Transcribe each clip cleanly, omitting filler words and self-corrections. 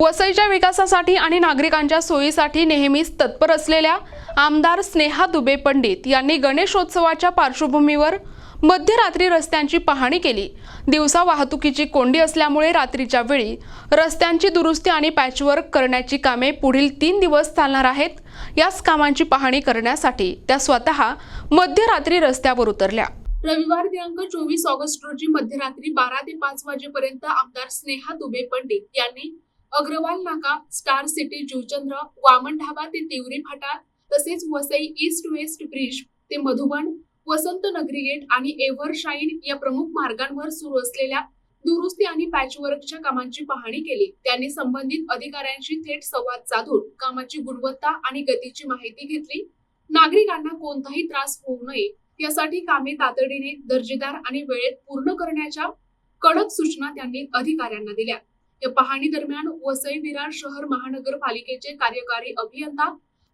वसईच्या विकासासाठी आणि नागरिकांच्या सोयीसाठी नेहमीच तत्पर असलेल्या आमदार स्नेहा दुबे पंडित यांनी गणेशोत्सवाच्या पार्श्वभूमीवर मध्यरात्री रस्त्यांची पाहणी केली। दिवसा वाहतुकीची कोंडी असल्यामुळे रात्रीच्या वेळी रस्त्यांची दुरुस्ती आणि पॅचवर्क करण्याची कामे पुढील 3 दिवस चालणार आहेत। याच कामांची पाहणी करण्यासाठी त्या स्वतः मध्यरात्री रस्त्यावर उतरल्या। रविवार दिनांक 24 ऑगस्ट रोजी मध्यरात्री 12 ते 5 वाजेपर्यंत आमदार स्नेहा दुबे पंडित यांनी अग्रवाल नाका, स्टार सिटी, जुचंद्र, वामन ढाबा ते तिवरी फाटा, तसेच वसई ईस्ट वेस्ट ब्रिज ते मधुबन, वसंत नगरी गेट आणि एव्हरशाईन या प्रमुख मार्गांवर सुरू असलेल्या दुरुस्ती आणि पॅचवर्कच्या कामांची पाहणी केली। त्यांनी संबंधित अधिकाऱ्यांशी थेट संवाद साधून कामाची गुणवत्ता आणि गतीची माहिती घेतली। नागरिकांना कोणताही त्रास होऊ नये यासाठी कामे तातडीने, दर्जेदार आणि वेळेत पूर्ण करण्याच्या कडक सूचना त्यांनी अधिकाऱ्यांना दिल्या। या पाहणी दरम्यान वसई विरार शहर महानगरपालिकेचे कार्यकारी अभियंता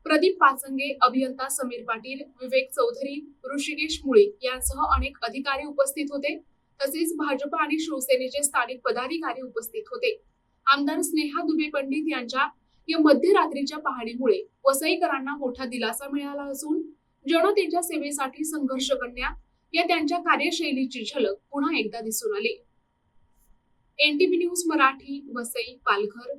प्रदीप पाचंगे, अभियंता समीर पाटील, विवेक चौधरी, ऋषिकेश मुळे यांसह अनेक अधिकारी उपस्थित होते। तसेच भाजप आणि शिवसेनेचे स्थानिक पदाधिकारी उपस्थित होते। आमदार स्नेहा दुबे पंडित यांच्या या मध्यरात्रीच्या पाहणीमुळे वसईकरांना मोठा दिलासा मिळाला असून जनतेच्या सेवेसाठी संघर्ष करण्या या त्यांच्या कार्यशैलीची झलक पुन्हा एकदा दिसून आली। NTV news Marathi, Vasai, Palghar.